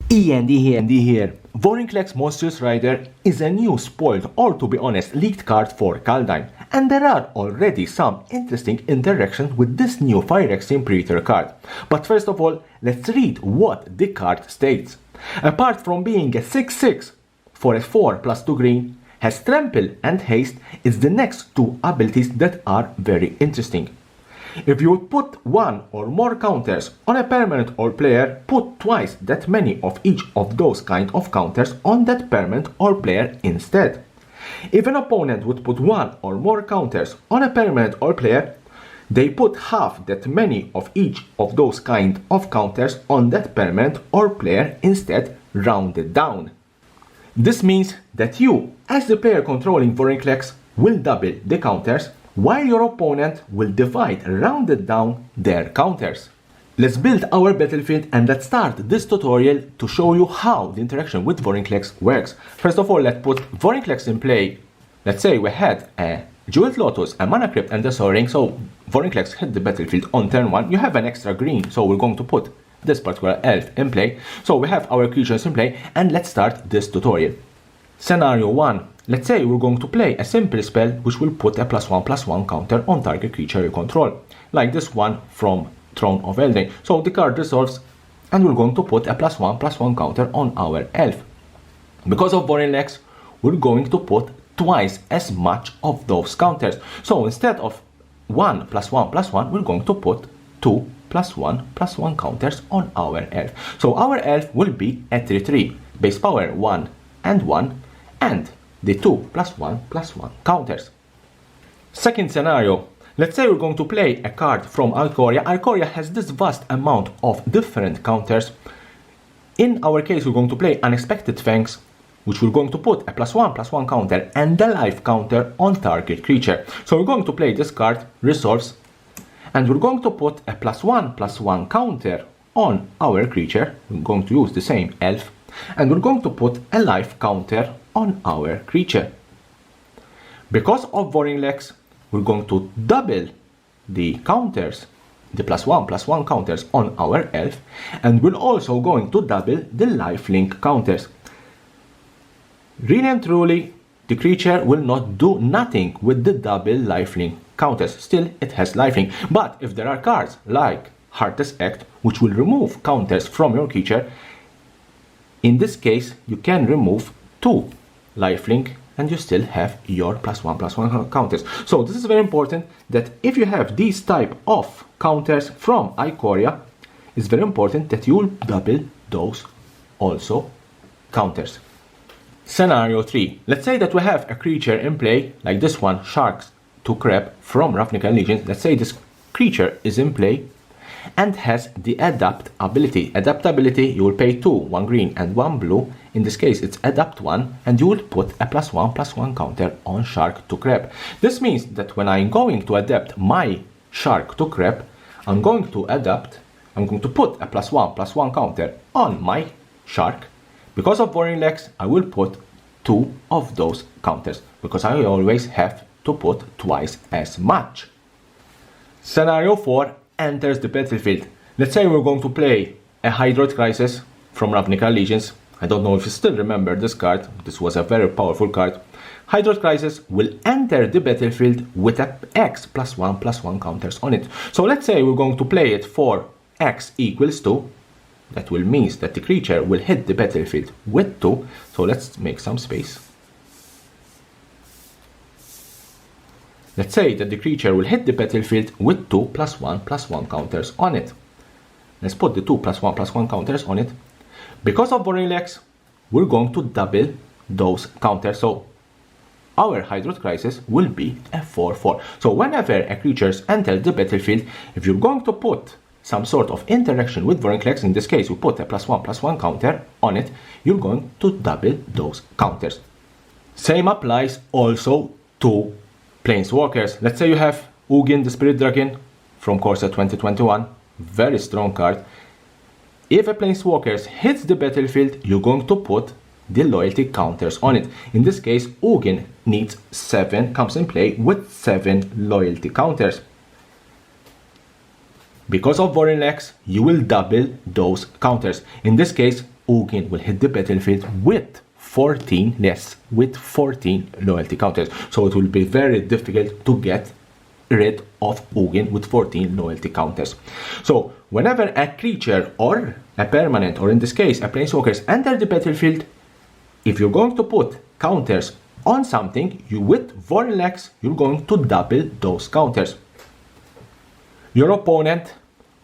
E.N.D here. Vorinclex Monstrous Rider is a new spoiled, or to be honest, leaked card for Kaldheim, and there are already some interesting interactions with this new Phyrexian Predator card. But first of all, let's read what the card states. Apart from being a 6/6 for a 4+2 green, has Trample and Haste is the next two abilities that are very interesting. If you would put one or more counters on a permanent or player, put twice that many of each of those kind of counters on that permanent or player instead. If an opponent would put one or more counters on a permanent or player, they put half that many of each of those kind of counters on that permanent or player instead, rounded down. This means that you, as the player controlling Vorinclex, will double the counters, while your opponent will divide rounded down their counters. Let's build our battlefield and let's start this tutorial to show you how the interaction with Vorinclex works. First of all, let's put Vorinclex in play. Let's say we had a Jeweled Lotus, a Mana Crypt and a Soaring, so Vorinclex hit the battlefield on turn 1. You have an extra green, so we're going to put this particular elf in play. So we have our creatures in play and let's start this tutorial. Scenario 1. Let's say we're going to play a simple spell which will put a +1/+1 counter on target creature you control, like this one from Throne of Eldraine. So the card resolves and we're going to put a +1/+1 counter on our elf. Because of Vorinclex, we're going to put twice as much of those counters. So instead of 1+1/+1, we're going to put 2+1/+1 counters on our elf. So our elf will be a 3/3, base power 1 and 1, and the 2+1/+1 counters. Second scenario, let's say we're going to play a card from Ikoria. Ikoria has this vast amount of different counters. In our case, we're going to play Unexpected Fangs, which we're going to put a +1/+1 counter and the life counter on target creature. So we're going to play this card, Resolves, and we're going to put a +1/+1 counter on our creature. We're going to use the same elf, and we're going to put a life counter on our creature. Because of Vorinclex, we're going to double the counters, the +1/+1 counters on our elf, and we're also going to double the lifelink counters. Really and truly, the creature will not do nothing with the double lifelink counters. Still, it has lifelink. But if there are cards like Heartless Act, which will remove counters from your creature, in this case, you can remove 2 lifelink and you still have your +1/+1 counters. So this is very important that if you have these type of counters from Ikoria, it's very important that you will double those also counters. Scenario 3. Let's say that we have a creature in play, like this one, Sharks to Crab from Ravnica Legions. Let's say this creature is in play and has the Adapt ability. Adapt ability, you will pay 2, 1 green and 1 blue. In this case, it's Adapt 1, and you will put a +1/+1 counter on Shark to Crab. This means that when I'm going to adapt my Shark to Crab, I'm going to put a +1/+1 counter on my Shark. Because of Vorinclex, I will put 2 of those counters, because I always have to put twice as much. Scenario 4 enters the battlefield. Let's say we're going to play a Hydroid Crisis from Ravnica Legions. I don't know if you still remember this card. This was a very powerful card. Hydroid Crisis will enter the battlefield with a X +1/+1 counters on it. So let's say we're going to play it for X = 2. That will mean that the creature will hit the battlefield with 2. So let's make some space. Let's say that the creature will hit the battlefield with 2 +1/+1 counters on it. Let's put the 2 +1/+1 counters on it. Because of Vorinclex, we're going to double those counters. So our Hydroid Crisis will be a 4/4. So whenever a creature enters the battlefield, if you're going to put some sort of interaction with Vorinclex, in this case we put a +1/+1 counter on it, you're going to double those counters. Same applies also to Planeswalkers. Let's say you have Ugin the Spirit Dragon from Corsa 2021, very strong card. If a Planeswalker hits the battlefield, you're going to put the loyalty counters on it. In this case, Ugin needs 7, comes in play with 7 loyalty counters. Because of Vorinclex, you will double those counters. In this case, Ugin will hit the battlefield with 14 loyalty counters. So it will be very difficult to get rid of Ugin with 14 loyalty counters. So whenever a creature or a permanent, or in this case a planeswalker, enter the battlefield, if you're going to put counters on something, with Vorinclex, you're going to double those counters. Your opponent,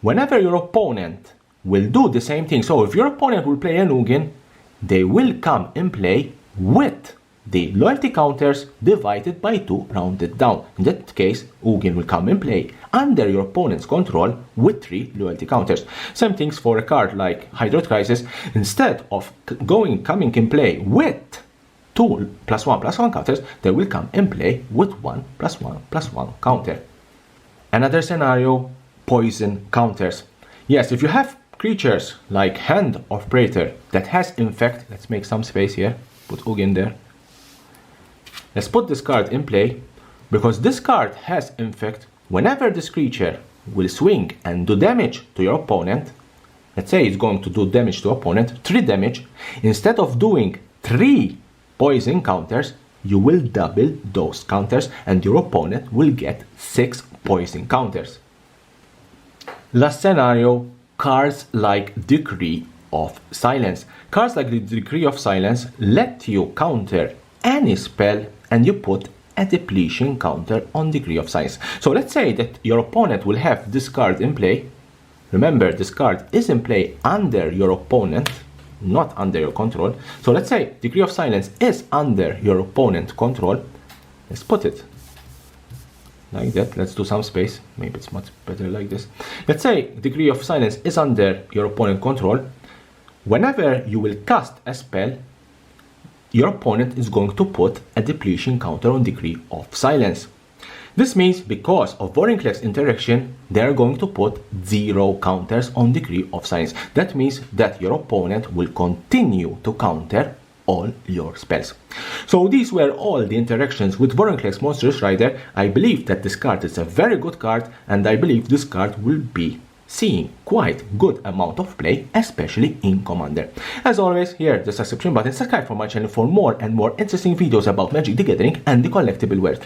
whenever your opponent will do the same thing, so if your opponent will play an Ugin, they will come and play with the loyalty counters divided by 2 rounded down. In that case, Ugin will come and play under your opponent's control with 3 loyalty counters. Same things for a card like Hydroid Crisis. Instead of coming and play with 2 +1/+1 counters, they will come and play with 1 +1/+1 counter. Another scenario, poison counters. Yes, if you have creatures like Hand of Praetor that has Infect, let's make some space here, put Ugin there. Let's put this card in play, because this card has Infect. Whenever this creature will swing and do damage to your opponent, let's say it's going to do damage to opponent, 3 damage, instead of doing 3 poison counters, you will double those counters and your opponent will get 6 poison counters. Last scenario, cards like Decree of Silence. Cards like the Decree of Silence let you counter any spell and you put a depletion counter on Decree of Silence. So let's say that your opponent will have this card in play. Remember, this card is in play under your opponent, not under your control. So let's say Decree of Silence is under your opponent's control. Let's put it like that. Let's do some space. Maybe it's much better like this. Let's say Decree of Silence is under your opponent's control. Whenever you will cast a spell, your opponent is going to put a depletion counter on Decree of Silence. This means because of Vorinclex interaction, they are going to put 0 counters on Decree of Silence. That means that your opponent will continue to counter all your spells. So these were all the interactions with Vorinclex Monstrous Rider. I believe that this card is a very good card, and I believe this card will be seeing quite good amount of play, especially in Commander. As always, here the subscription button, subscribe for my channel for more and more interesting videos about Magic the Gathering and the collectible world.